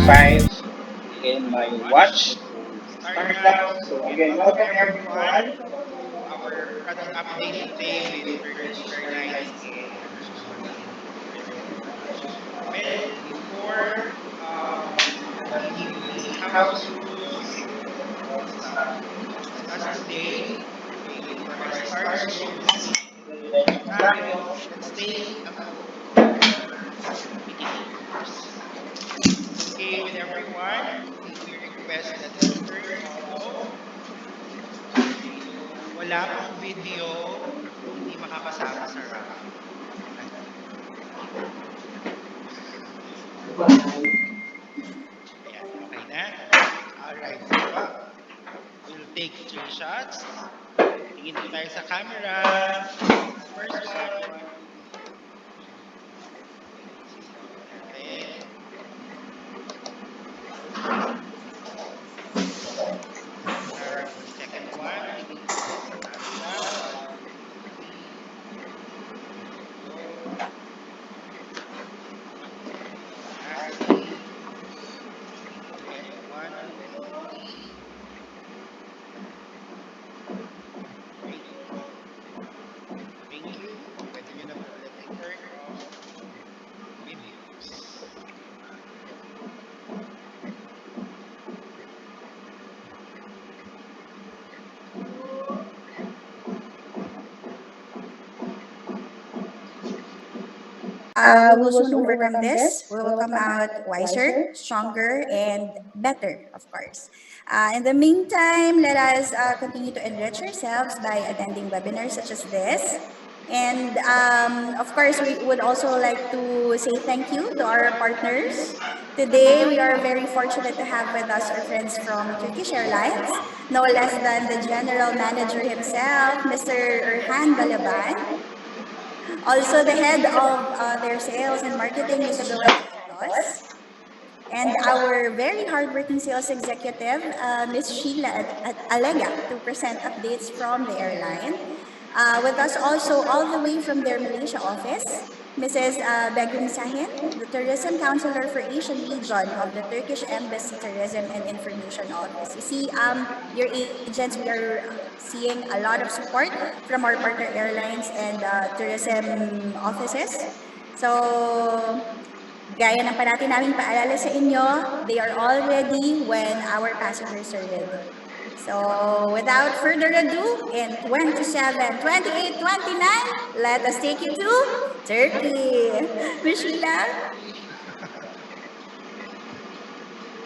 5 in my watch to start now. So again, welcome everyone to our product update today with Turkish Airlines and Turkish Cuisine Tourism Branch. Well, before we give the house rules and what's to discuss today, okay, before I start, so let me travel. Let's take a photo of our meeting rooms. Okay, with everyone, we request that you turn auto. Okay, yung wala pang video, hindi makakasama sa raffle. Ayan, okay na? Alright, so we'll take 3 shots. Tingin po tayo sa camera. First one, two, three. Okay, sisigaw po natin. Alright, for the second one, tingin po tayo sa camera. 1, 2, 3. Go. Lastly, again, 1, 2, 3. Okay. Thank you. Pwede nyo na po ulit i-turn off yung videos. We will soon overcome this. We will come out wiser, stronger, and better, of course. In the meantime, let us continue to enrich ourselves by attending webinars such as this. And of course, we would also like to say thank you to our partners. Today, we are very fortunate to have with us our friends from Turkish Airlines, no less than the General Manager himself, Mr. Erhan Balaban. Also, the head of their sales and marketing, Ms. Joanne Santos. And our very hardworking sales executive, Ms. Sheila Alega, to present updates from the airline. With us also, all the way from their Malaysia office, Mrs. Begum Sahin, the Tourism Counselor for Asian Region of the Turkish Embassy Tourism and Information Office. You see, dear agents, we are seeing a lot of support from our partner airlines and tourism offices. So, gaya ng parati naming paalala sa inyo, they are all ready when our passengers are ready. So, without further ado, in 27, 28, 29, let us take you to Turkey. Miss Sheila?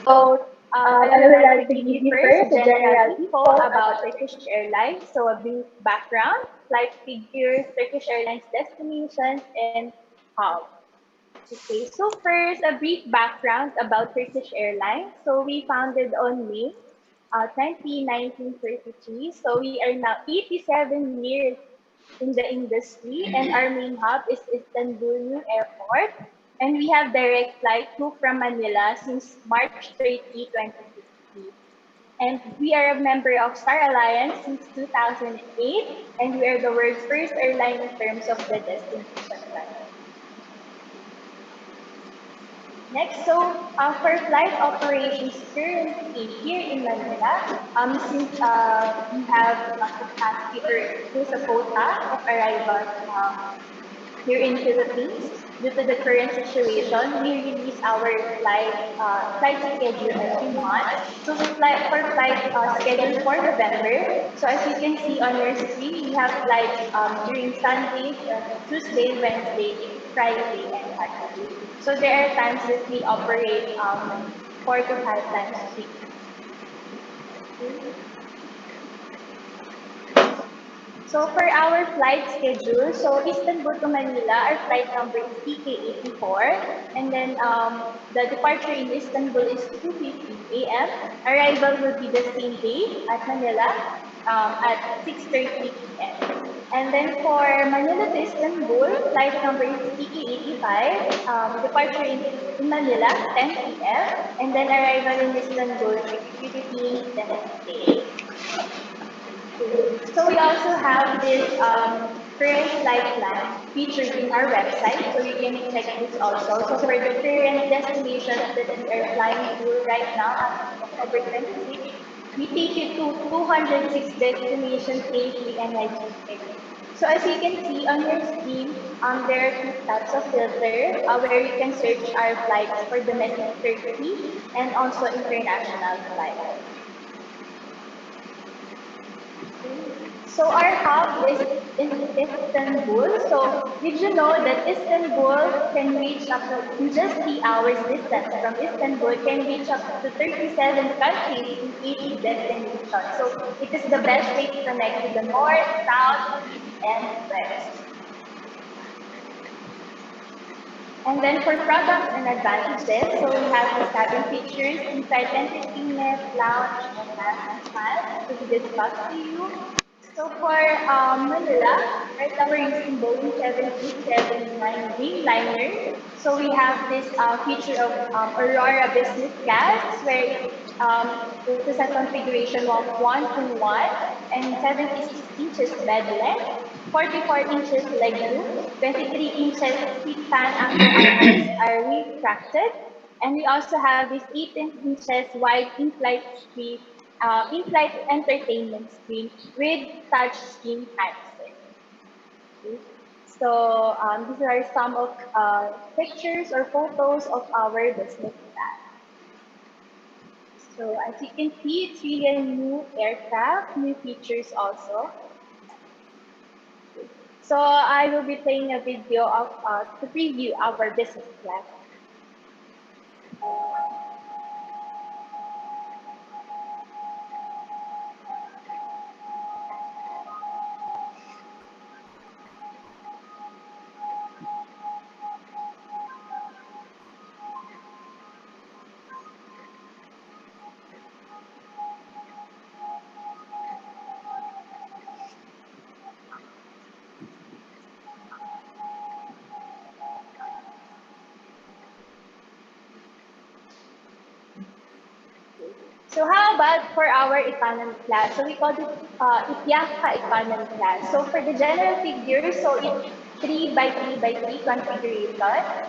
So, I would like to give you first a general info about Turkish Airlines. So, a brief background, flight figures, Turkish Airlines destinations, and how. Okay, so first, a brief background about Turkish Airlines. So, we founded on May 20, 1933. So, we are now 87 years in the industry, and our main hub is Istanbul New Airport. And we have direct flight to from Manila since March 30, 2015. And we are a member of Star Alliance since 2008, and we are the world's first airline in terms of the destination flight. Next, so for flight operations currently here in Manila, since we have a capacity or there's a quota of arrival here in Philippines, due to the current situation, we release our flight schedule every month. So for flight schedule for November, so as you can see on your screen, we have flights during Sunday, Tuesday, Wednesday, Friday, and Saturday. So there are times that we operate 4 to 5 times a week. So for our flight schedule, so Istanbul to Manila, our flight number is PK84. And then the departure in Istanbul is 2:50 a.m. Arrival will be the same day at Manila at 6:30 p.m. And then for Manila to Istanbul, flight number is PK85. Departure in Manila, 10 p.m. And then arrival in Istanbul, 6:15 the next day. So we also have this current flight plan featured in our website. So you can check this also. So for the current destinations that we are flying to right now as of October 26, we take you to 206 destinations safely and hygienically. So as you can see on your screen, there are two types of filter where you can search our flights for domestic Turkey and also international flights. So our hub is in Istanbul. So did you know that Istanbul can reach up to, in just 3 hours distance from Istanbul, can reach up to 37 countries in 80 destinations. So it is the best way to connect to the north, south, east, and west. And then for products and advantages, so we have these cabin features, inside entertainment, lounge, and mass and smile to be discussed to you. So for Manila, right now we're using Boeing 787-9 Dreamliner. So we have this feature of Aurora Business Class, where it is a configuration of 1-in-1 and 76 inches bed length, 44 inches legroom, 23 inches seat pan after armrests are retracted, and we also have this 18 inches wide in-flight entertainment screen with touch screen handset. Okay. So these are some of pictures or photos of our business class. So as you can see, it's really a new aircraft, new features also. So I will be playing a video of to preview our business class. So how about for our economy class? So we call it Ityaka economy class. So for the general figure, so it's 3 by 3 by 3 configuration,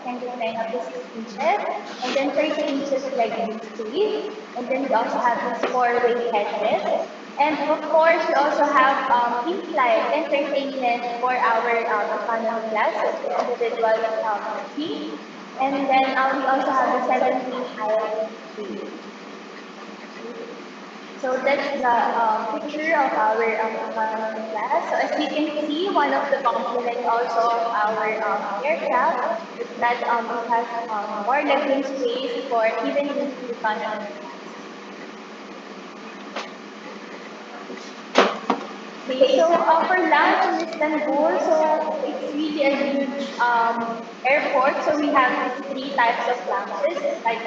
can design up to 6 inches, and then 30 inches legroom space, and then we also have this four-way headrest. And of course, we also have in-flight entertainment for our economy class, so it's individual screen. And then we also have the 17 aisle screen. So that's the picture of our economy class. So as you can see, one of the components also of our aircraft is that it has more legroom space for even in economy class. Okay, so for lounge in Istanbul, so it's really a huge airport. So we have these three types of lounges, like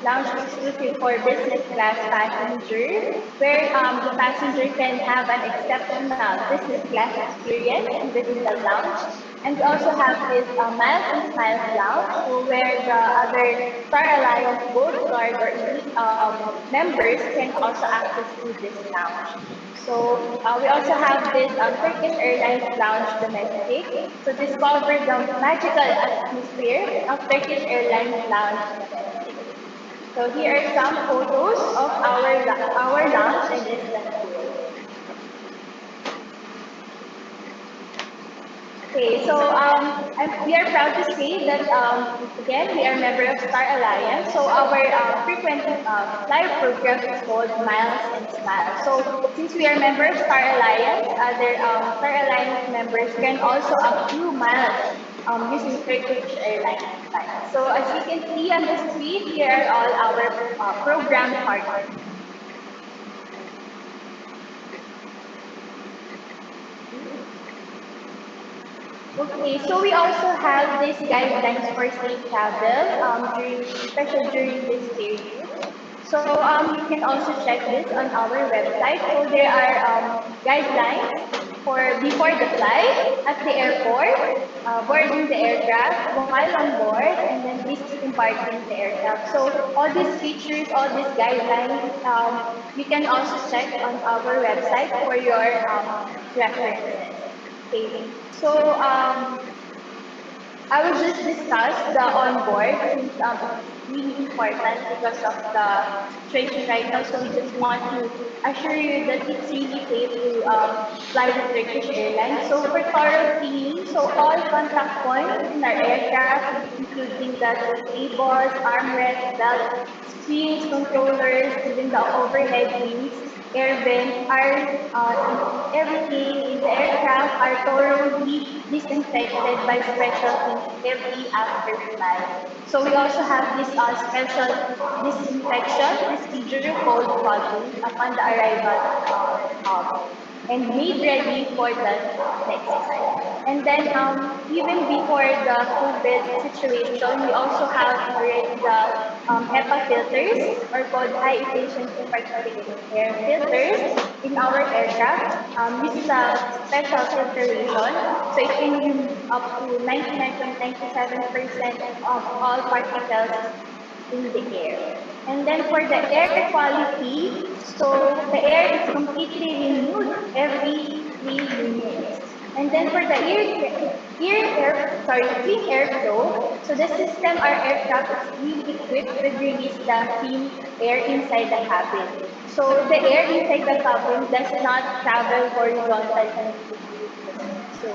lounge exclusive for business class passengers, where the passenger can have an exceptional business class experience even in the lounge. And we also have this Miles and Smiles lounge, so where the other Star Alliance Gold Card or Elite members can also access to this lounge. So we also have this Turkish Airlines Lounge Domestic to discover the magical atmosphere of Turkish Airlines Lounge Domestic. So here are some photos of our lounge in Istanbul. Okay, so we are proud to say that again we are a member of Star Alliance. So our frequent flyer program is called Miles and Smiles. So since we are a member of Star Alliance, other Star Alliance members can also accrue miles using Turkish Airlines flights. So as you can see on the screen, here are all our program partners. Okay, so we also have these guidelines for safe travel especially during this period. So you can also check this on our website. So there are guidelines for before the flight, at the airport, boarding the aircraft, while on board, and then disembarking the aircraft. So all these features, all these guidelines, you can also check on our website for your references. Okay. So I will just discuss the onboard since it's really important because of the situation right now. So we just want to assure you that it's really safe to fly with Turkish Airlines. So for thorough cleaning, so all contact points within our aircraft, including the seat tables, armrests, belts, screens, controllers, even the overhead wings, air vents, are everything in the aircraft are thoroughly disinfected by special teams every after flight. So we also have this special disinfection procedure called fogging upon the arrival at our hub and made ready for the next flight. And then even before the COVID situation, we also have already the HEPA filters or called high efficiency particulate air filters in our aircraft. This is a special filtration, so it can remove up to 99.97% of all particles in the air. And then for the air quality, so the air is completely renewed every 3 minutes. And then for the clean airflow, so the system our aircraft is really equipped with release the clean air inside the cabin. So the air inside the cabin does not travel horizontally to the seat. So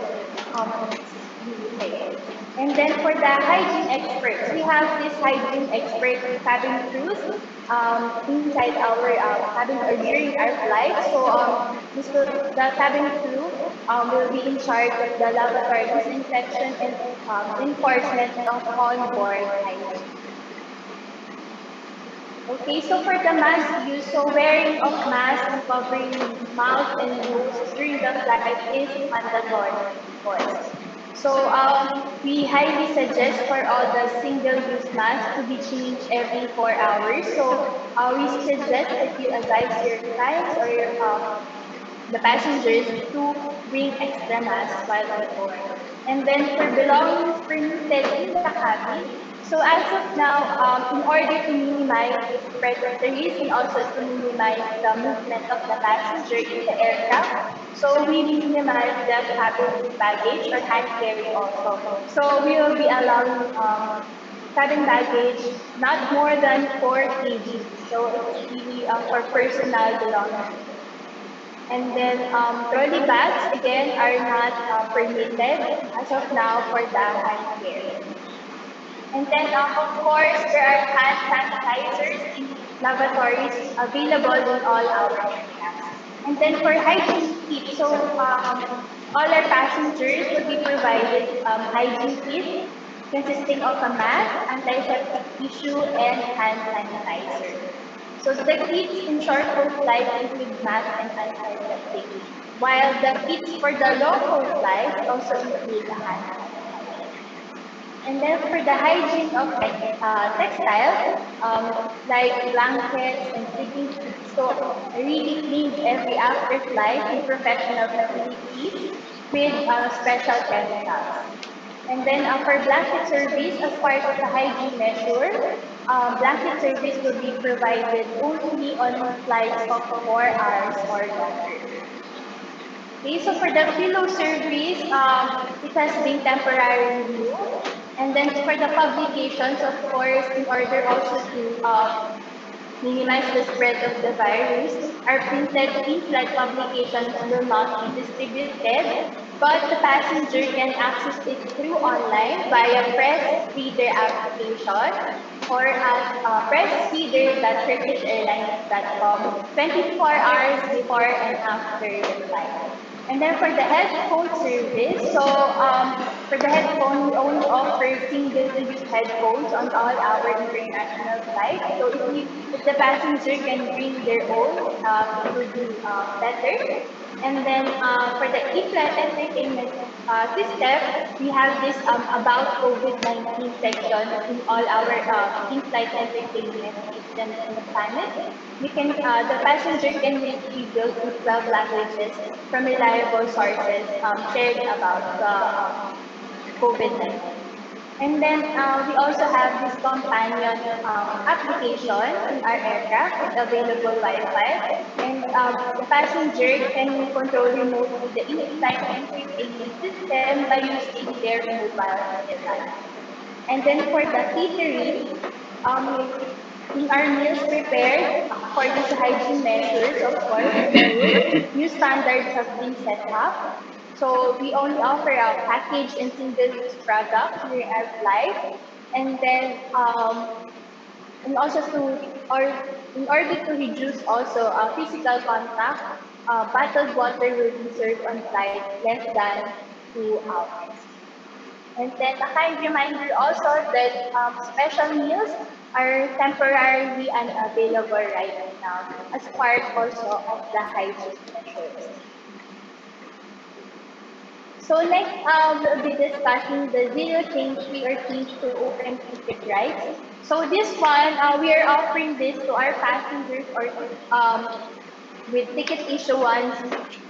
it's really safe. And then for the hygiene experts, we have this hygiene expert cabin crews inside our cabin or during our flight. So the cabin crew will be in charge of the lavatory disinfection and enforcement of onboard hygiene. Okay, so for the mask use, so wearing of mask and covering mouth and nose during the flight is mandatory, of course. So we highly suggest for all the single-use masks to be changed every 4 hours. So we suggest that you advise your clients or the passengers to bring extra masks while on board. And then for belongings permitted in the cabin, so as of now, in order to minimize the spread of the risk and also to minimize the movement of the passenger in the aircraft, so we minimize the cabin baggage or hand carry also. So we will be allowing cabin baggage not more than 4 kg. So it's really for personal belongings. And then trolley bags again are not permitted as of now for the hand carry. And then of course there are hand sanitizers in lavatories available in all our aircrafts. And then for hygiene kits, so all our passengers will be provided hygiene kits consisting of a mask, antiseptic tissue, and hand sanitizer. So the kits in short-haul flights include mask and antiseptic, while the kits for the long-haul flights also include the hand sanitizer. And then for the hygiene of textiles, like blankets and sleeping kits, so really cleaned every after flight in professional facilities with special chemicals. And then for blanket service, as part of the hygiene measure, blanket service will be provided only on flights of 4 hours or longer. Okay, so for the pillow service, it has been temporarily removed. And then for the publications, of course, in order also to minimize the spread of the virus, our printed in-flight publications will not be distributed, but the passenger can access it through online via Press Reader application or at pressreader.turkishairlines.com 24 hours before and after the flight. And then for the headphone service, so for the headphone, we only offer single-use headphones on all our international flights. So if the passenger can bring their own, it would be better. And then for the in-flight entertainment system, we have this about COVID-19 section in all our in-flight entertainment systems in the planet. The passenger can read videos in 12 languages from reliable sources shared about the COVID-19. And then we also have this companion application in our aircraft with available Wi-Fi. And the passenger can control remotely the in-flight entertainment system by using their mobile device. And then for the catering, in our meals prepared according to hygiene measures, of course, the new standards have been set up. So we only offer a packaged and single-use products during our flight. And then and also or in order to reduce also physical contact, bottled water will be served on flight less than 2 hours. And then a kind reminder also that special meals are temporarily unavailable right now as part also of the hygiene measures. So next, we'll be discussing the zero change fee or change to open ticket rights. So this one, we are offering this to our passengers or with ticket issuance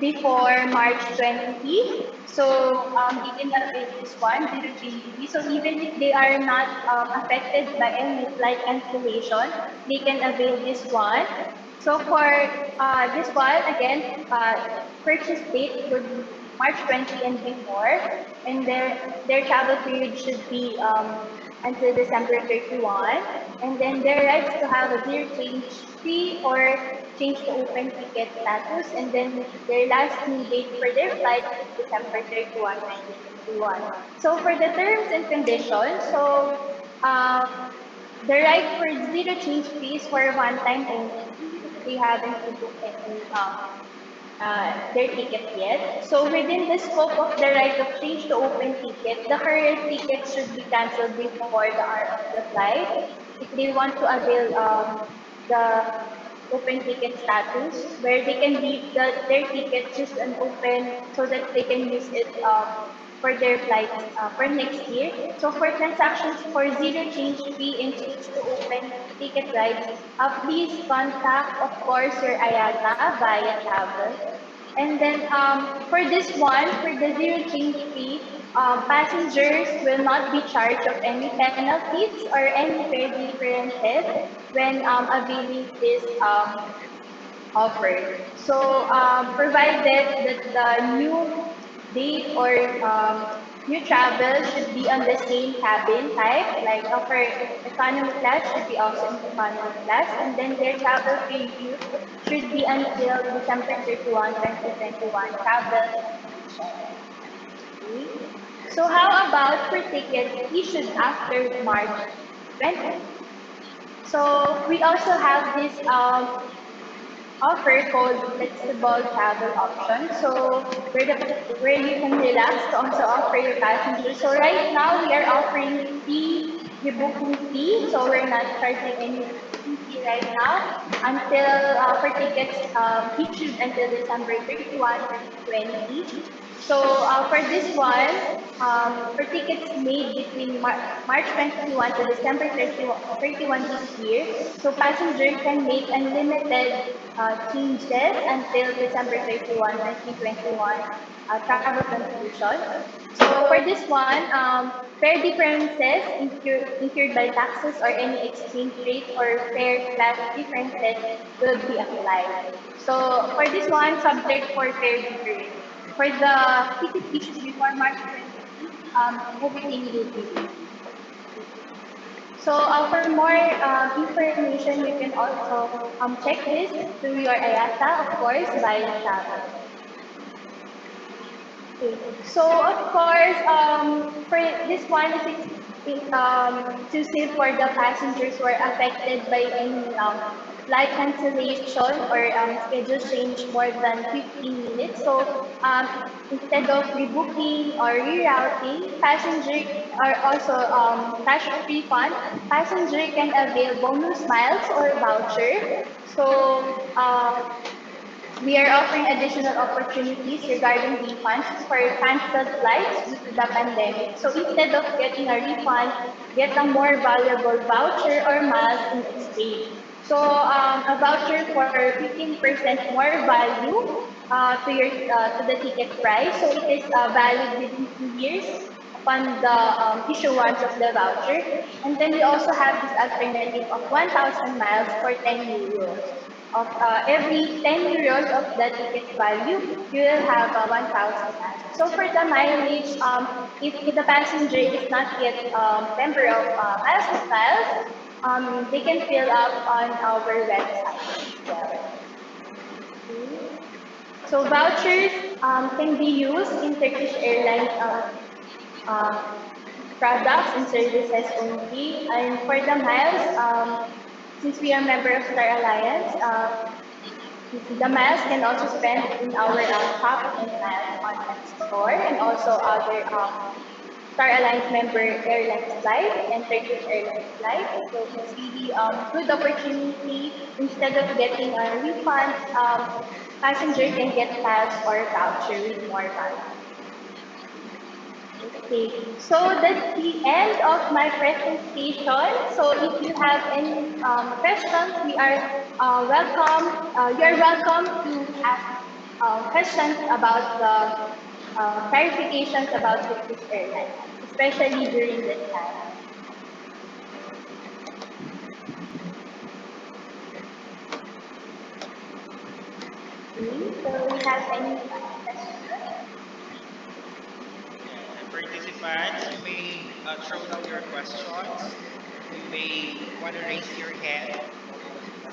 before March 20. So they can avail this one due to GDP. So even if they are not affected by any flight cancellation, they can avail this one. So for this one, again, purchase date would be March 20 and before, and their travel period should be until December 31, and then their rights to have a zero change fee or change to open ticket status, and then their last due date for their flight is December 31, 2021. So for the terms and conditions, so um, the right for zero change fees for one time only if they haven't booked any their ticket yet. So within the scope of the right of change to open ticket, the current ticket should be cancelled before the hour of the flight. If they want to avail the open ticket status, where they can leave their ticket just an open so that they can use it for their flights for next year. So for transactions for zero change fee and change to open ticket rights, please contact, of course, your IATA via travel. And then for this one, for the zero change fee, passengers will not be charged of any penalties or any fare differences when availing this offer. So provided that the new date or new travel should be on the same cabin type, like for economy class should be also in economy class, and then their travel period should be until December 31, 2021 travel completion. Okay. So how about for tickets issued after March 20? So we also have this offer called flexible travel option. So where you can relax to also offer your passengers. So right now we are offering free rebooking fee. So we're not charging any rebooking fee right now until for tickets issued until December 31, 2020. So for this one, for tickets made between March 21 to December 31 this year, so passenger can make unlimited changes until December 31, 2021 travel conclusion. So for this one, fare differences incurred by taxes or any exchange rate or fare class differences will be applied. So for this one, subject for fare difference. For the ticket issued before March 20, everything will be waived. So for more information, you can also check this through your IATA, of course, via travel. Okay. So of course, for this one is exclusive for the passengers who are affected by any flight cancellation or schedule change more than 15 minutes. So instead of rebooking or rerouting, passenger are also cash refund. Passenger can avail bonus miles or voucher. So we are offering additional opportunities regarding refunds for canceled flights due to the pandemic. So instead of getting a refund, get a more valuable voucher or miles in exchange. So a voucher for 15% more value to the ticket price. So it is valid within 2 years upon the issuance of the voucher. And then we also have this alternative of 1,000 miles for 10 euros. Of every 10 euros of the ticket value, you will have 1,000 miles. So for the mileage, if the passenger is not yet member of Miles and Styles, they can fill up on our website as well. Okay. So vouchers can be used in Turkish Airlines um, products and services only. And for the miles, since we are a member of Star Alliance, the miles can also spend in our Shop and Miles online store and also other Star Alliance member airlines flight and Turkish Airlines flight. So it's really good opportunity. Instead of getting a refund, passenger can get miles or voucher with more value. Okay, so that's the end of my presentation. So if you have any questions, we are you're welcome to ask questions about the clarifications about Turkish Airlines, especially during this time. Okay, so we have any questions? Yes, and participants, you may throw down your questions. You may want to raise your hand to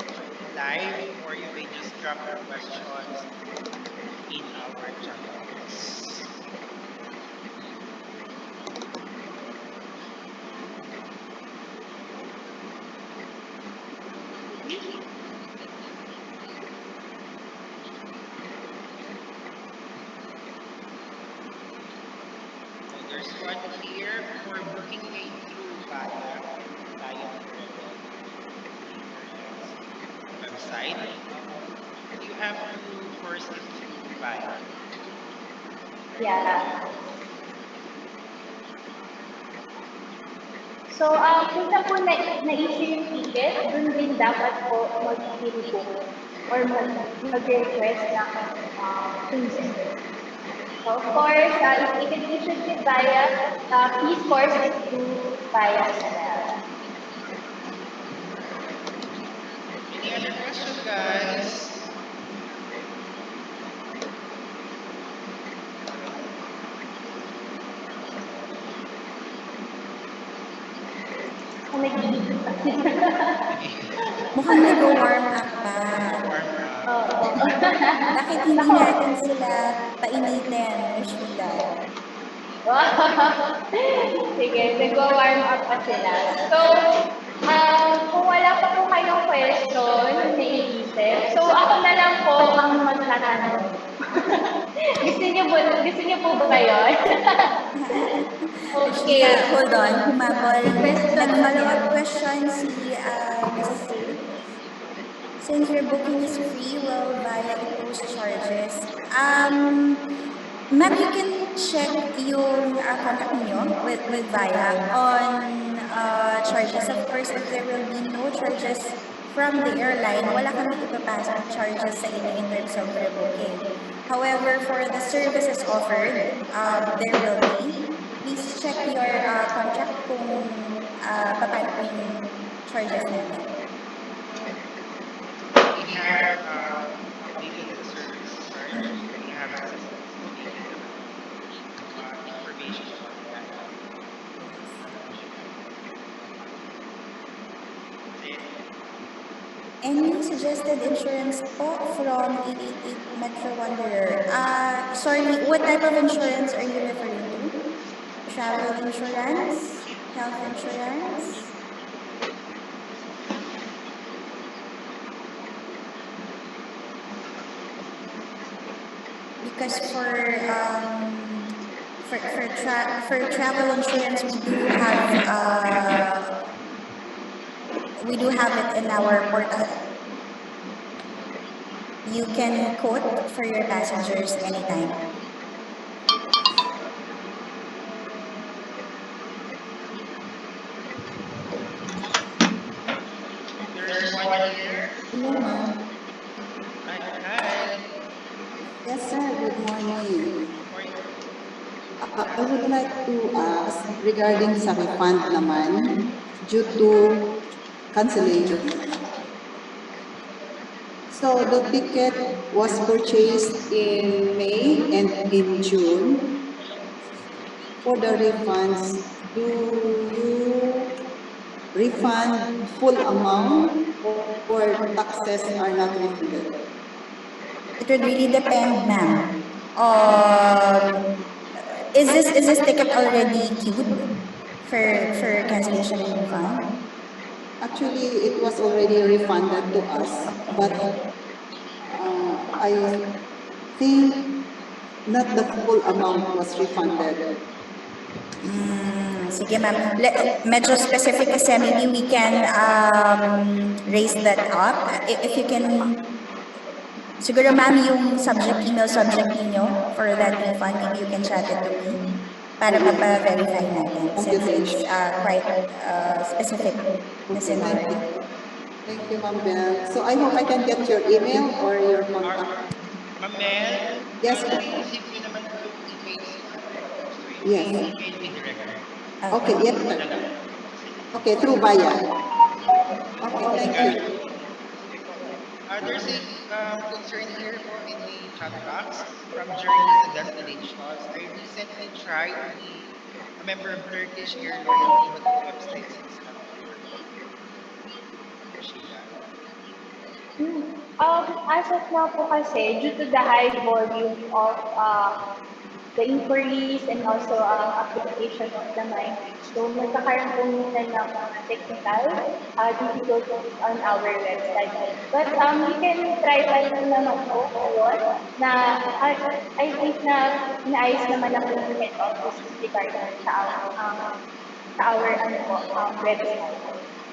join the live, or you may just drop your questions in our chat box. So there's one here for booking through Via or Lion directly to the airline's website. You have to first it through Via. Yeah. So, kung saan po na-issue yung ticket, dun din dapat po mag-rebook or mag-request ng changes. So, of course, if it issued with Via, please force it through Via as well. Any other question, guys? Kung nag-iisip pa sila. Mukhang nag-warm up pa. Nag-warm up. Oo. Bakit hindi Nako. natin sila painitin, Miss Sheila? Wow. Sige, nag-warm up pa sila. So, kung wala pa po kayong question, naiisip, so ako na lang po ang magtatanong. Gusto niyo po ba yun? Miss Sheila, Okay. hold on. Humabol. Question na Nag-follow-up yan. question si Miss Since your booking is free, will Via impose charges? Ma'am, you can check yung contract niyo with Via on charges. Of course, if there will be no charges from the airline, wala kami ipapasa na charges sa inyo in terms of rebooking. However, for the services offered, there will be. Please check your contract kung paano po yung charges natin. We have updated the service charge. We have stated naman the information about that. That's it. Any suggested insurance po from 888 Metro Wanderer? Sorry, what type of insurance are you referring to? Travel insurance? Health insurance? Because for travel insurance we do have it in our portal. You can quote for your passengers anytime. There's one here. Hello, ma'am. Hi. Yes, sir. Good morning. Good morning. I would like to ask regarding sa refund naman due to cancellation. So the ticket was purchased in May and in June. For the refunds, do you refund full amount or taxes are not refunded? It would really depend, ma'am. Is this ticket already queued for cancellation and refund? Actually, it was already refunded to us, but Okay. I think not the full amount was refunded. Sige, ma'am. Medyo specific kasi maybe we can raise that up. If you can, siguro ma'am, yung email subject ninyo for that refund, maybe you can chat it to me para mapa-verify natin since it's Computation. quite specific na Okay, thank you. scenario. Thank you, Ma'am Bell. So I hope I can get your email or your Our contact. Mamel, Yes, may receive nyo naman po yung email sa ano. So you yes. can email me directly. Okay, Okay. yes, Through sir. the line. Okay, through Bayan. Okay, Okay, thank got you. it. Sige po. There's a concern here po in the chat box from journeys and destinations. I recently tried to be a member of Turkish Air Loyalty, but the website seems not to work. Sheila. As of now po kasi, due to the high volume of the inquiries and also application of the mine, so nagkakaroon po minsan ng mga technical difficulties on our website. But we can try pa rin naman po ngayon na I think na inaayos naman na po ng head office with regard sa our ano po, website.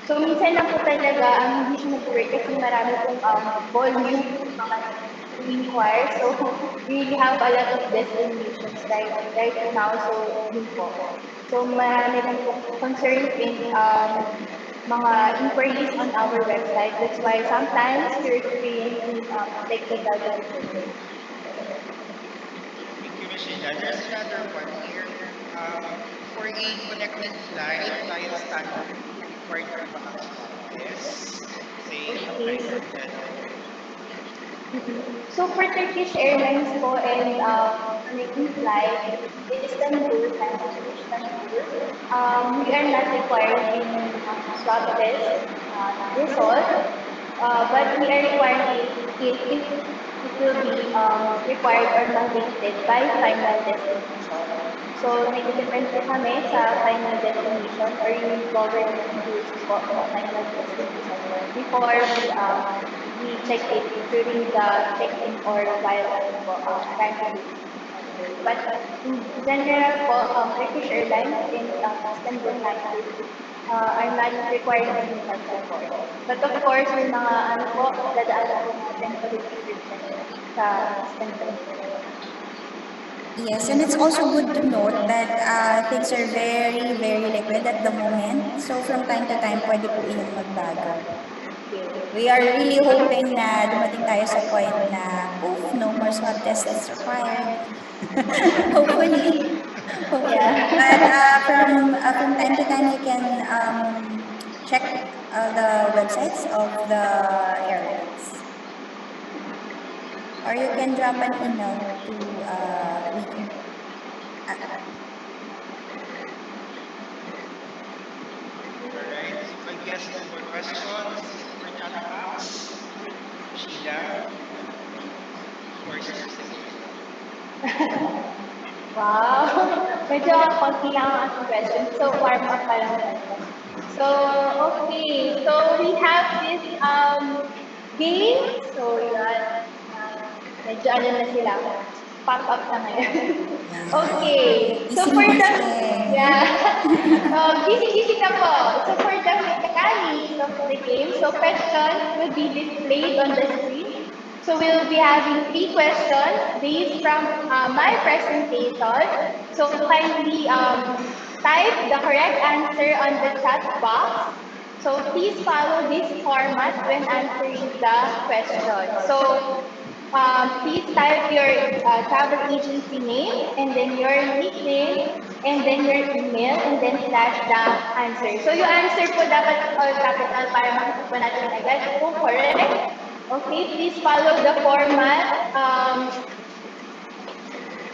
So, minsan lang po talaga hindi siya nag-work kasi marami pong volume ng mga nag-inquire. So, we really have a lot of destinations right now. So, yun po. So, marami rin pong concerns in mga inquiries on our website. That's why sometimes we're experiencing technical difficulties. Thank you, Miss Sheila. There's another one here. For a connecting flight via standard, required po ba ang swab test? Say, Okay, like so dental. So for Turkish Airlines po and connecting flight between Istanbul and Istanbul, we are not requiring any swab test result, but we are requiring it if it will be required or mandated by final destination. So, nag-depend po kami sa final destination or yung government rules po sa final destination before we check it during the check-in or while ano po, transiting center. But in general po, Turkish Airlines and Istanbul Airlines are not requiring any health report. But of course, may mga ano po, dadaanan po natin quality treatment sa Istanbul. Yes, and it's also good to note that things are very, very liquid at the moment. So from time to time, pwede po iyan magbago. Yes. We are really hoping na dumating tayo sa point na, poof, no more swab tests required. Hopefully. Hopefully. But Yeah. from time to time, you can check the websites of the airlines. Or you can drop an email to Wiki. Uh, All right. So I guess no more questions in our chat box. Sheila, the floor is yours again. Wow! Medyo konti lang ang ating questions. So, warm up pa lang naman po. So, okay. So, we have this game. So, yun. Medyo ano na sila. Pop up na ngayon. Okay. So, for the... Gising-gising. Yeah. Gising-gising na po. So, for the mechanics of the game, so questions will be displayed on the screen. So we'll be having three questions based from my presentation. So kindly type the correct answer on the chat box. So please follow this format when answering the question. So please type your travel agency name and then your nickname and then your email and then slash the answer. So yung answer po dapat all capital para makita po natin agad kung correct. Okay, please follow the format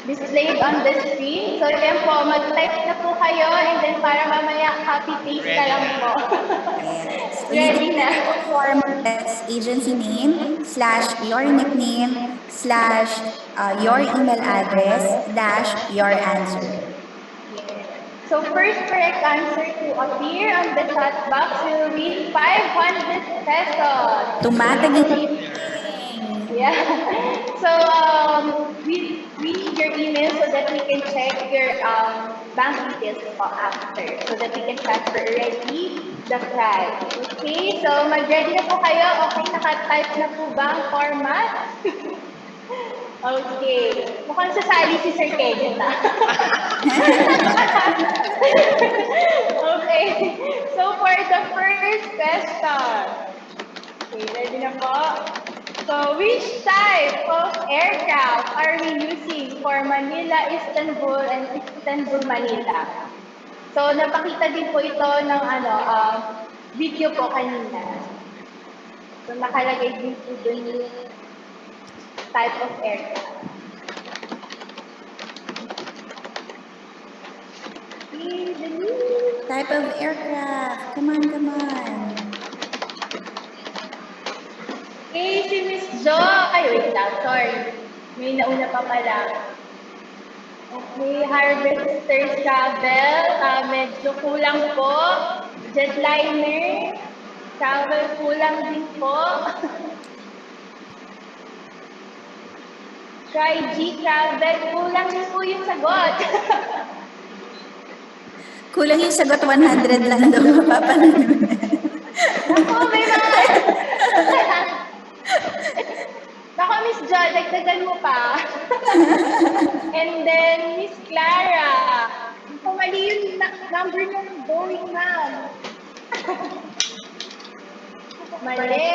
displayed on the screen. So yan po, mag-type na po kayo and then para mamaya copy-paste na lang po. Yes. So Ready using na. the form, that's agency name slash your nickname slash your email address dash your answer. So first correct answer to appear on the chat box will win 500 pesos. Tumataging. Yeah. So we need your email so that we can check your bank details po after so that we can transfer already the prize. Okay, so mag-ready na po kayo. Okay, naka-type na po ba ang format? Okay. Mukhang sasali si Sir Kenneth na. Okay. So for the first question. Okay, ready na po? So, which type of aircraft are we using for Manila, Istanbul, and Istanbul, Manila? So, napakita din po ito ng video po kanina. So, nakalagay din po dun yung type of aircraft. Okay, dali. Type of aircraft. Come on, come on. Okay, si Miss Jo. Ay, wait lang. Sorry. May nauna pa pala. Okay, Harvester Travel. Medyo kulang po. Jetliner. Travel kulang din po. Try G Travel. Kulang din po yung sagot. Kulang yung sagot 100 lang daw mapapanood. Ako, may mga... Baka Miss Jo, dagdagan mo pa. And then, Miss Clara. Kung mali yung number ng Boeing, ma'am. Mali.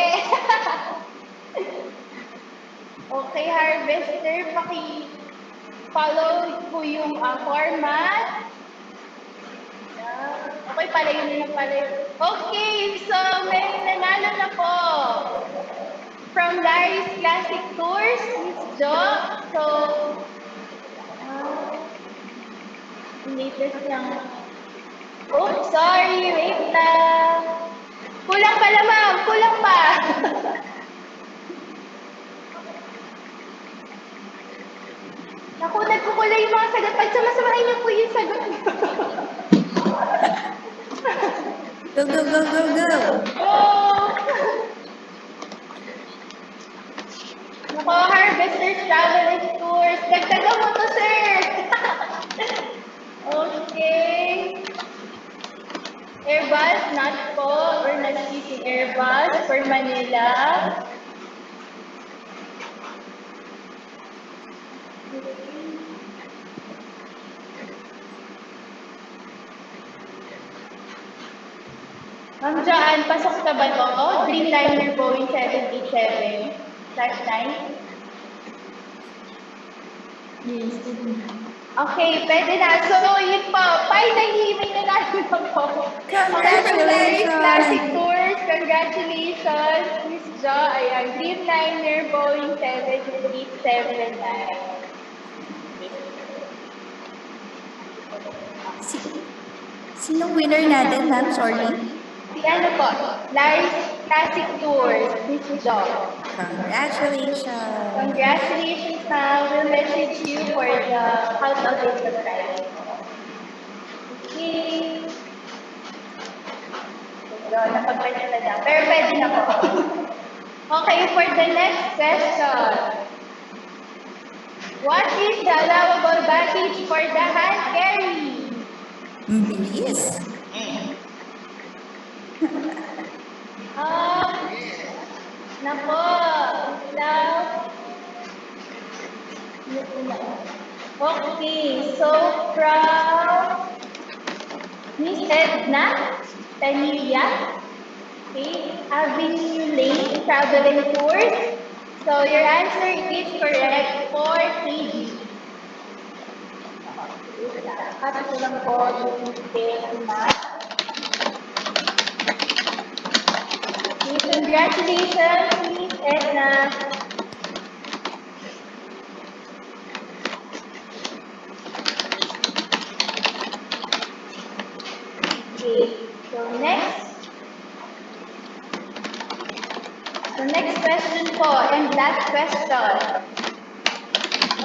Okay, Harvester, paki-follow po yung format. Okay pala yun na pala yun. Okay, so may nanalo na po. From Larry's Classic Tours, Miss Jo. So, latest lang. Oh, sorry, wait lang. Kulang pala, ma'am. Kulang pa. Naku, nagkukulay yung mga sagot. Pagsama-samahin niyo po yung sagot niyo. Go, go, go, go, go. Oh! Naku, Harvesters Travel and Tours. Dagdagan mo to, sir. Okay. Airbus, not po. We're not using Airbus for Manila. Ma'am Joanne, pasok ka ba to? Dreamliner Boeing 787. Flight 9? Yes. Okay, pwede na. So, yun po. Finally, may nanalo na po. Congratulations! Classic Tours. Congratulations, Miss Jo. Ayan, Dreamliner Boeing 787. Sinong winner natin, ma'am? Sorry. Si ano po? Larry's Classic Tours, Miss Jo. Congratulations! Congratulations, ma'am. We'll message you for the how to get the prize. Okay. So, napagpalita na. Pero pwede na po. Okay, for the next question. What is the allowable baggage for the hand carry? Bilis. Nako. Now, okay, so from Miss Edna Tanilla, okay, Avenue Lane Travel and Tours, So your answer is correct, 4 kg. Wait lang. Happy ko lang po yung details na. Okay, congratulations, Miss Edna. Okay, so next question po, and last question.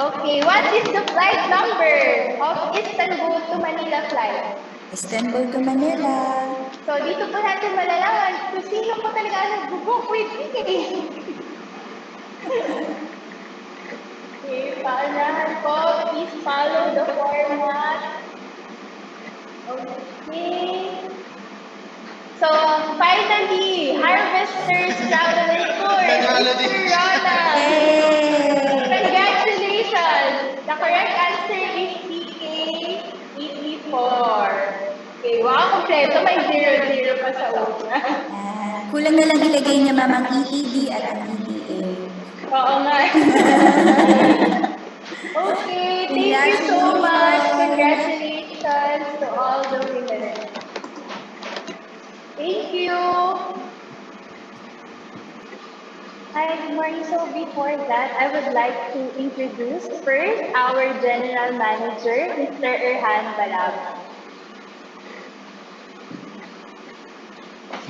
Okay, what is the flight number of Istanbul to Manila flight? Istanbul to Manila. So, dito po natin malalaman kung sino po talaga nag-book with PK. Okay, paunahan po, please follow the format. Okay. So, finally, Harvesters Travel Tour, Mr. Ronald. Congratulations! The correct answer is PK 84. Okay, wow, kompleto. May 0-0 pa sa una. Kulang na lang ilagay niya mamang ETD at ang ETA. Oo nga. Okay, thank you so much. Congratulations to all the winners. Thank you. Hi, good morning. So before that, I would like to introduce first our General Manager, Mr. Erhan Balab.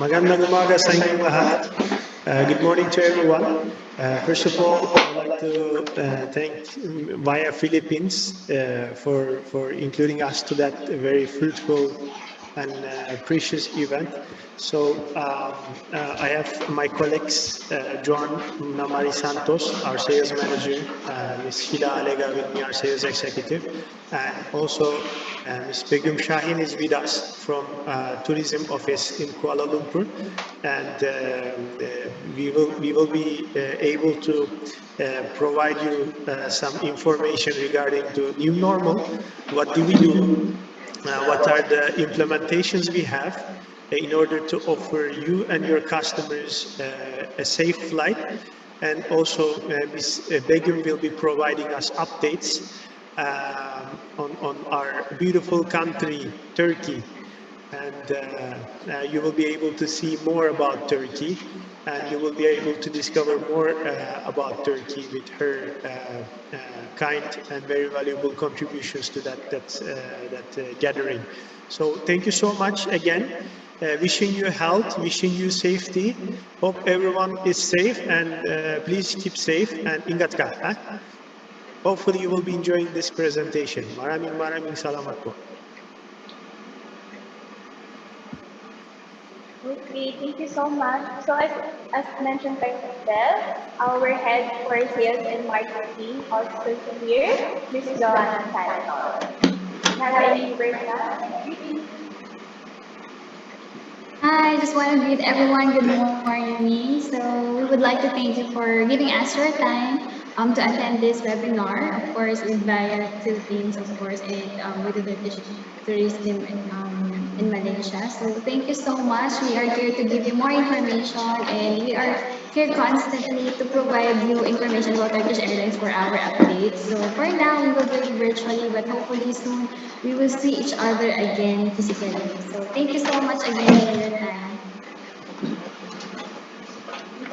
Magandang umaga sa inyong lahat. Good morning to everyone. First of all, I would like to thank Via Philippines for including us to that very fruitful and precious event. So I have my colleagues, John Namari Santos, our sales manager, Ms. Sheila Alega with me, our sales executive, and also Ms. Begum Shahin is with us from tourism office in Kuala Lumpur, and we will be able to provide you some information regarding the new normal. What do we do? What are the implementations we have in order to offer you and your customers a safe flight, and also Ms. Begum will be providing us updates on our beautiful country, Turkey. And you will be able to see more about Turkey, and you will be able to discover more about Turkey with her kind and very valuable contributions to that gathering. So thank you so much again. Wishing you health, wishing you safety. Hope everyone is safe, and please keep safe and ingat ka. Ha? Hopefully you will be enjoying this presentation. Maraming salamat po. Okay, thank you so much. So as mentioned by myself, our head for sales and marketing also here, Ms. Joanna Santos. Have any words now? Hi, I just want to greet everyone. Good morning. So we would like to thank you for giving us your time to attend this webinar. Of course, with Via Philippines, of course, and with the Turkish tourism in Malaysia. So thank you so much. We are here to give you more information, and we are here constantly to provide you information about Turkish Airlines for our updates. So for now, we will do it virtually, but hopefully soon we will see each other again physically. So thank you so much again for your time.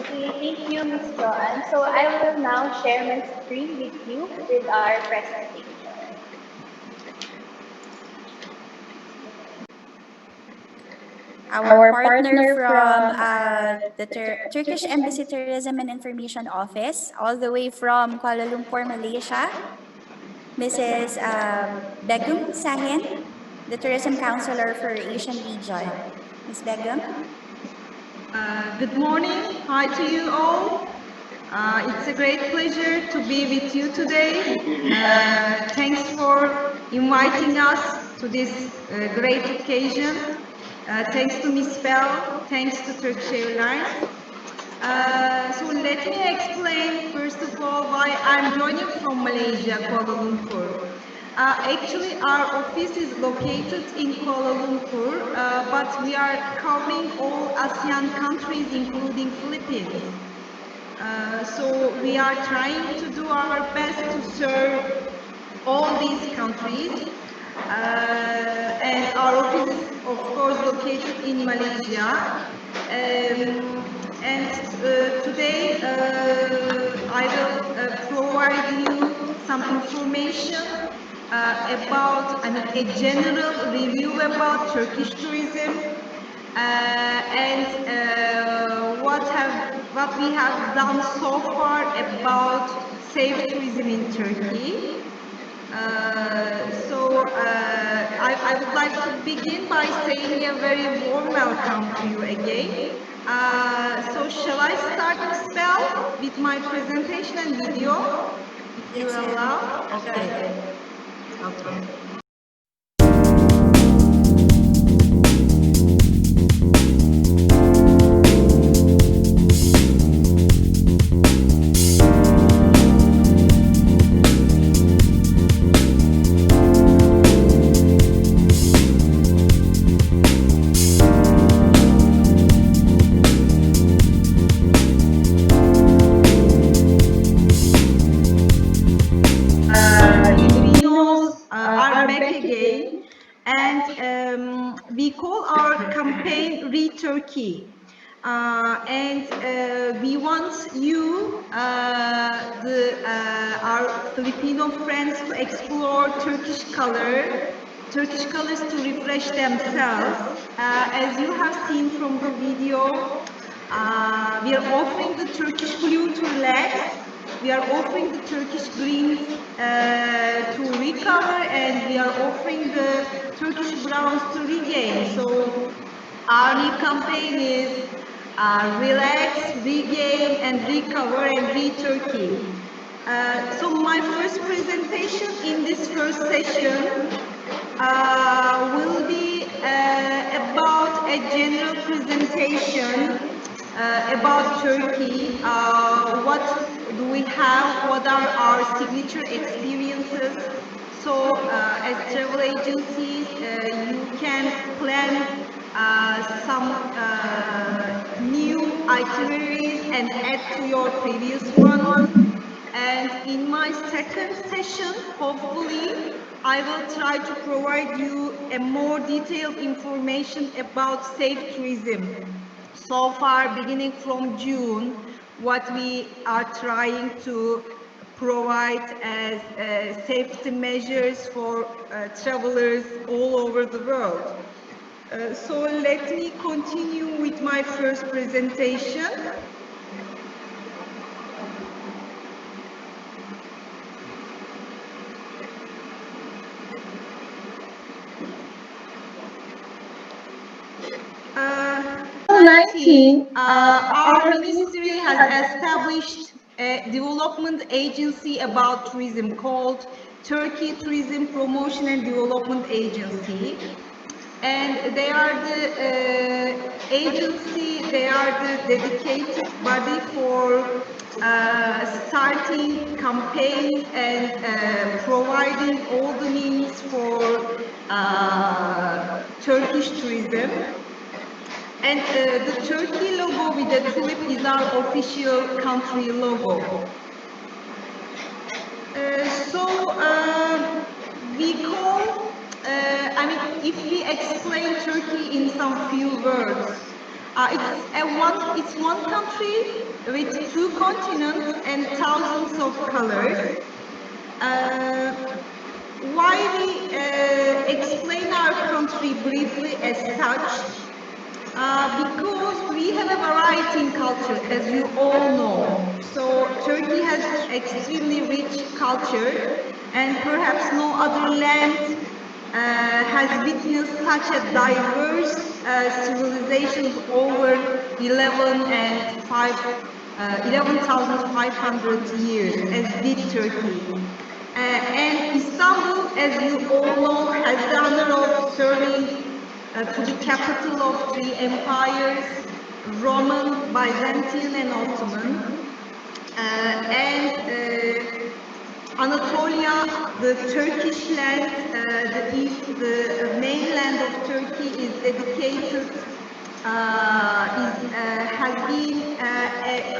Okay, thank you, Ms. Joanne. So I will now share my screen with you with our presentation. Our partner from the Turkish Embassy Tourism and Information Office, all the way from Kuala Lumpur, Malaysia, Mrs. Begum Sahin, the Tourism Counselor for Asian Region. Ms. Begum? Good morning. Hi to you all. It's a great pleasure to be with you today. Thanks for inviting us to this great occasion. Thanks to Miss Bell. Thanks to Turkish Airlines. So let me explain first of all why I'm joining from Malaysia, Kuala Lumpur. Actually, our office is located in Kuala Lumpur, but we are covering all ASEAN countries, including Philippines. So we are trying to do our best to serve all these countries. And our office is, of course, located in Malaysia. And today I will provide you some information about, I mean, a general review about Turkish tourism and what we have done so far about safe tourism in Turkey. I would like to begin by saying a very warm welcome to you again. So shall I start the spell with my presentation and video, if you Yes, ma'am. allow? Go Okay. ahead. Okay. Filipinos are back again, and we call our campaign Re-Turkey. We want you, our Filipino friends, to explore Turkish colors to refresh themselves. As you have seen from the video, we are offering the Turkish blue to relax. We are offering the Turkish greens to recover, and we are offering the Turkish browns to regain. So our new campaign is relax, regain, and recover, and re-Turkey. So my first presentation in this first session will be about a general presentation about Turkey. What do we have? What are our signature experiences? So as travel agencies, you can plan some new itineraries and add to your previous ones. And in my second session, hopefully, I will try to provide you a more detailed information about safe tourism. So far, beginning from June, what we are trying to provide as safety measures for travelers all over the world. So let me continue with my first presentation. Our ministry has established a development agency about tourism called Turkey Tourism Promotion and Development Agency. And they are the agency, they are the dedicated body for starting campaigns and providing all the means for Turkish tourism. And the Turkey logo with the tulip is our official country logo. We call, if we explain Turkey in some few words, it's one country with two continents and thousands of colors. Why we explain our country briefly as such? Because we have a variety in culture, as you all know. So Turkey has extremely rich culture, and perhaps no other land has witnessed such a diverse civilization of over 11,500 years as did Turkey. And Istanbul, as you all know, has the honor of serving to the capital of three empires, Roman, Byzantine, and Ottoman. Anatolia, the Turkish land, the mainland of Turkey is dedicated, has been a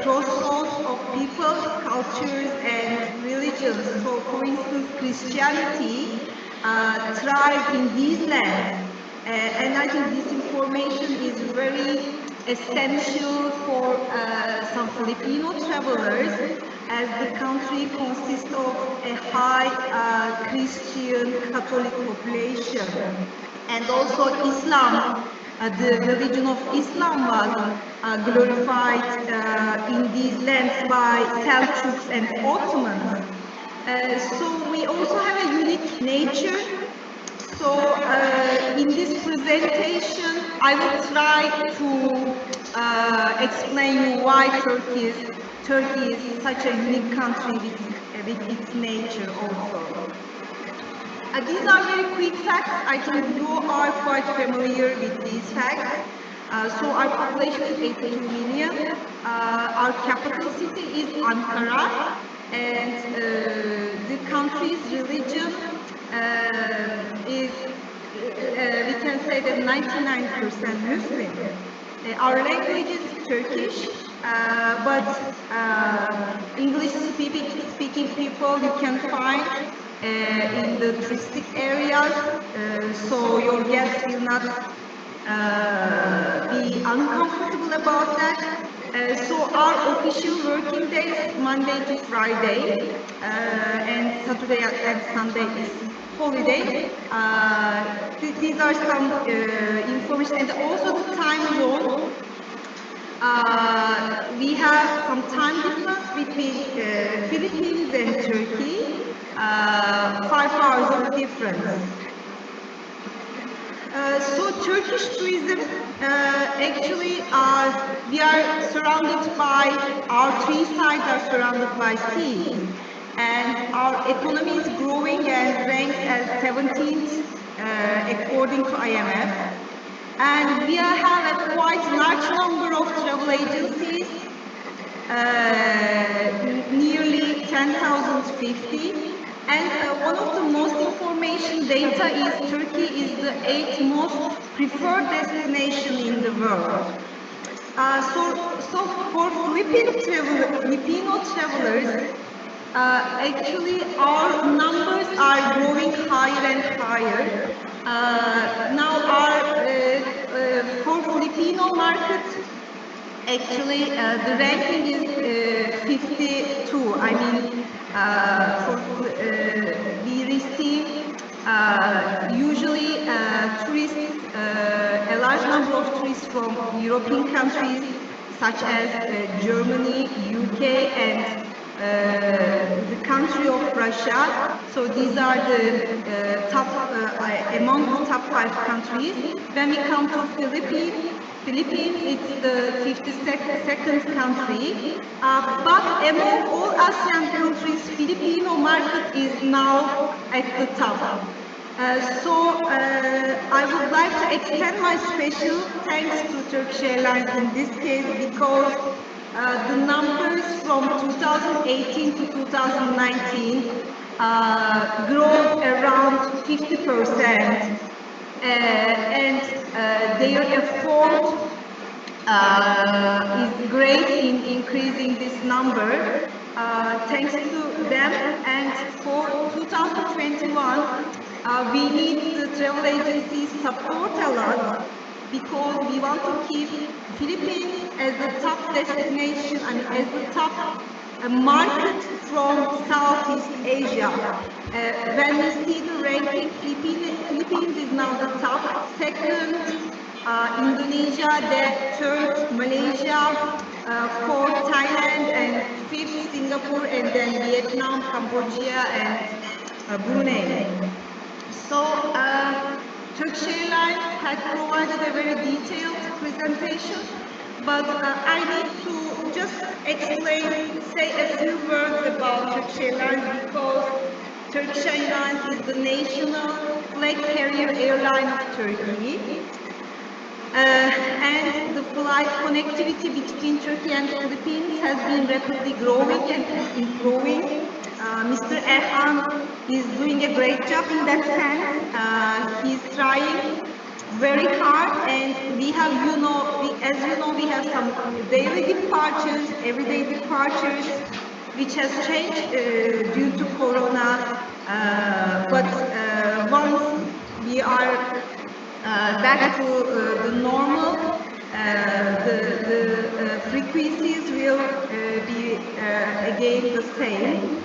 crossroads of people, cultures, and religions. So, for instance, Christianity thrived in these lands. And I think this information is very essential for some Filipino travelers, as the country consists of a high Christian Catholic population. And also Islam, the religion of Islam was glorified in these lands by Seljuks and Ottomans. So we also have a unique nature. So in this presentation, I will try to explain you why Turkey is such a unique country with its nature also. These are very quick facts. I think you are quite familiar with these facts. So our population is 82 million. Our capital city is Ankara, and the country's religion is, we can say that 99% Muslim. Our language is Turkish, but English-speaking people you can find in the touristic areas, so your guests will not be uncomfortable about that. So our official working days, Monday to Friday, and Saturday and Sunday is holiday. These are some information, and also the time zone. We have some time difference between Philippines and Turkey, 5 hours of difference. So Turkish tourism, actually, we are surrounded by, our 3 sides are surrounded by seas, and our economy is growing and ranks as 17th according to IMF. And we have a quite large number of travel agencies, nearly 10,050. And one of the most information data is Turkey is the 8th most preferred destination in the world. So for Filipino travelers, actually our numbers are growing higher and higher. Now for Filipino market, actually the ranking is 52. I mean, we receive usually tourists, a large number of tourists from European countries such as Germany, UK, and the country of Russia. So these are the top, among the top 5 countries. When we come to Philippines, it's the 52nd country. But among all ASEAN countries, Filipino market is now at the top. So I would like to extend my special thanks to Turkish Airlines in this case, because the numbers from 2018 to 2019 grow around 50%, and their effort is great in increasing this number. Thanks to them, and for 2021, we need the travel agencies support a lot, because we want to keep Philippines as the top destination and as the top market from Southeast Asia. When we see the ranking, Philippines is now the top, second Indonesia, then third Malaysia, fourth Thailand, and fifth Singapore, and then Vietnam, Cambodia, and Brunei. So Turkish Airlines had provided a very detailed presentation, but I need to just say a few words about Turkish Airlines, because Turkish Airlines is the national flag carrier airline of Turkey. And the flight connectivity between Turkey and the Philippines has been rapidly growing and improving. Mr. Erhan is doing a great job in that sense. He's trying very hard, and we have, as you know, we have some daily departures, everyday departures, which has changed due to Corona. But once we are back to the normal, the frequencies will be again the same.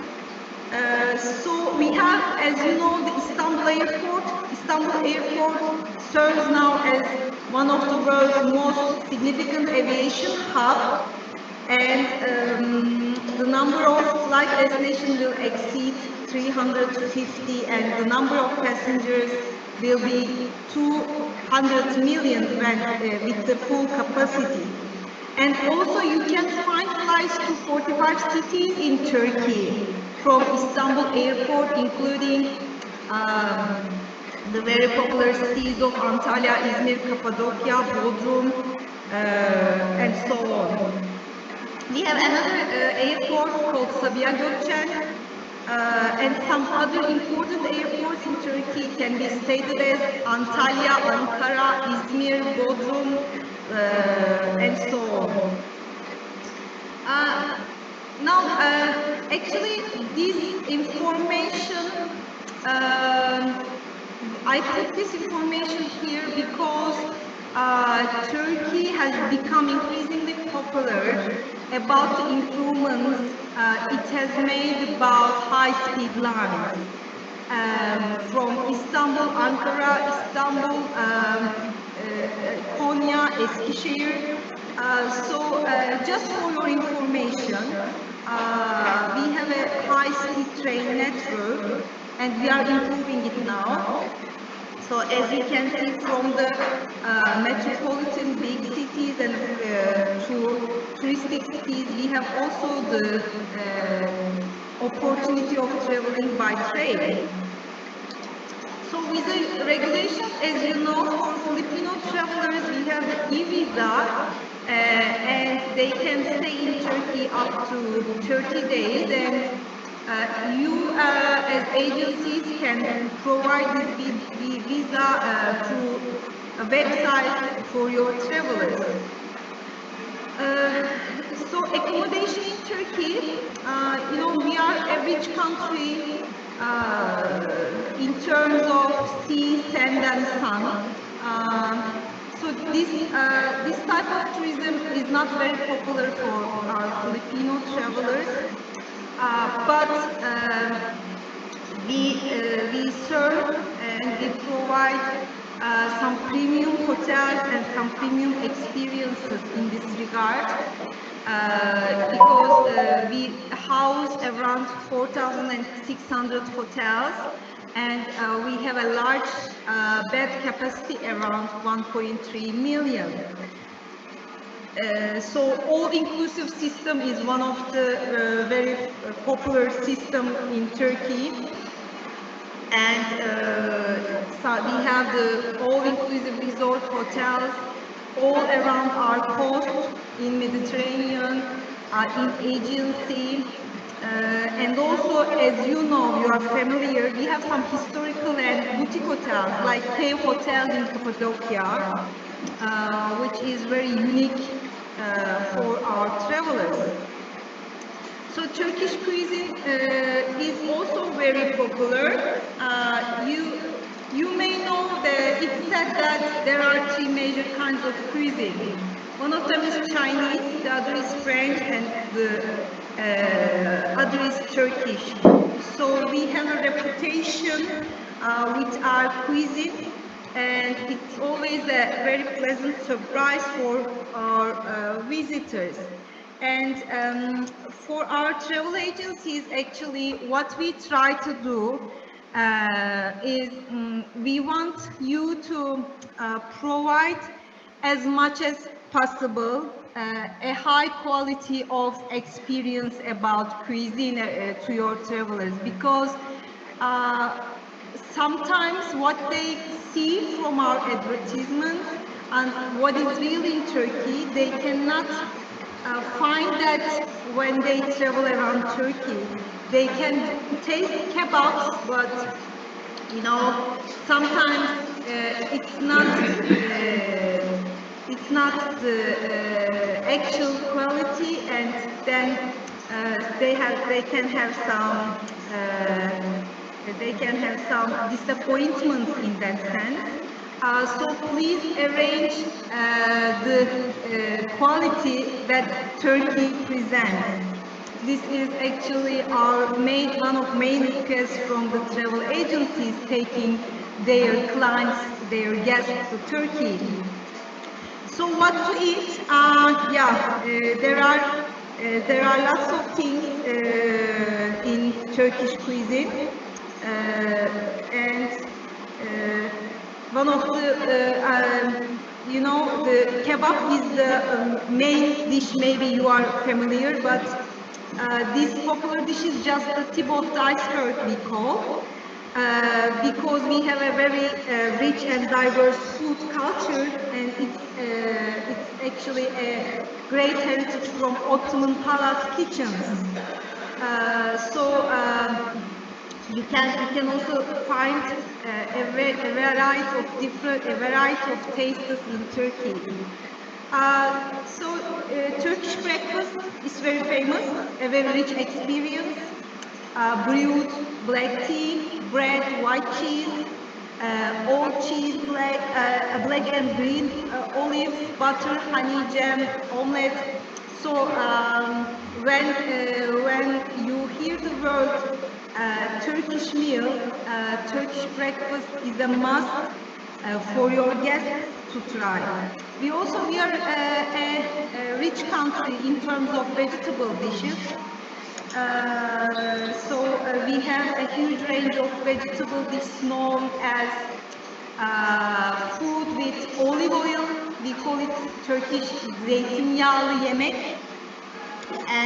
So we have, as you know, the Istanbul Airport. Istanbul Airport serves now as one of the world's most significant aviation hub, and the number of flight destinations will exceed 350, and the number of passengers will be 200 million when, with the full capacity. And also you can find flights to 45 cities in Turkey from Istanbul Airport, including the very popular cities of Antalya, Izmir, Cappadocia, Bodrum, and so on. We have another airport called Sabiha Gökçen, and some other important airports in Turkey can be stated as Antalya, Ankara, Izmir, Bodrum, and so on. Now, actually, this information, I put this information here because Turkey has become increasingly popular about the improvements it has made about high-speed lines from Istanbul, Ankara, Istanbul, Konya, Eskişehir. So just for your information, we have a high-speed train network, and we are improving it now. So as you can see from the metropolitan big cities and touristic cities, we have also the opportunity of traveling by train. So visa regulations, as you know, for Filipino travelers, we have the e-visa, and they can stay in Turkey up to 30 days, and you as agencies can provide this visa through a website for your travelers. So accommodation in Turkey, we are a rich country in terms of sea, sand, and sun. So this type of tourism is not very popular for our Filipino travelers, but we serve and we provide some premium hotels and some premium experiences in this regard, because we house around 4,600 hotels, and we have a large bed capacity around 1.3 million. So all-inclusive system is one of the very popular system in Turkey, and so we have the all-inclusive resort hotels all around our coast in Mediterranean, in Aegean Sea, and also, as you know, you are familiar, we have some historical and boutique hotels like Cave Hotel in Cappadocia, which is very unique for our travelers. So Turkish cuisine is also very popular. You may know that it's said that there are three major kinds of cuisine. One of them is Chinese, the other is French, and the other is Turkish. So we have a reputation with our cuisine, and it's always a very pleasant surprise for our visitors. And for our travel agencies, actually, what we try to do is we want you to provide as much as possible a high quality of experience about cuisine to your travelers, because sometimes what they see from our advertisements and what is real in Turkey, they cannot find that when they travel around Turkey. They can taste kebabs, but sometimes it's not the actual quality, and then they can have some disappointments in that sense. So please arrange the quality that Turkey presents. This is actually one of main requests from the travel agencies taking their clients, their guests to Turkey. So what to eat? There are lots of things in Turkish cuisine, and one of the kebab is the main dish. Maybe you are familiar, but this popular dish is just the tip of the iceberg, we call, because we have a very rich and diverse food culture, and it's actually a great heritage from Ottoman palace kitchens. You can also find a variety of tastes in Turkey. Turkish breakfast is very famous, a very rich experience. Brewed black tea, bread, white cheese, all cheese, black and green olives, butter, honey, jam, omelette. So when you hear the word Turkish meal, Turkish breakfast is a must for your guests to try. We are a rich country in terms of vegetable dishes. We have a huge range of vegetable dishes known as food with olive oil. We call it Turkish zeytinyağlı yemek. And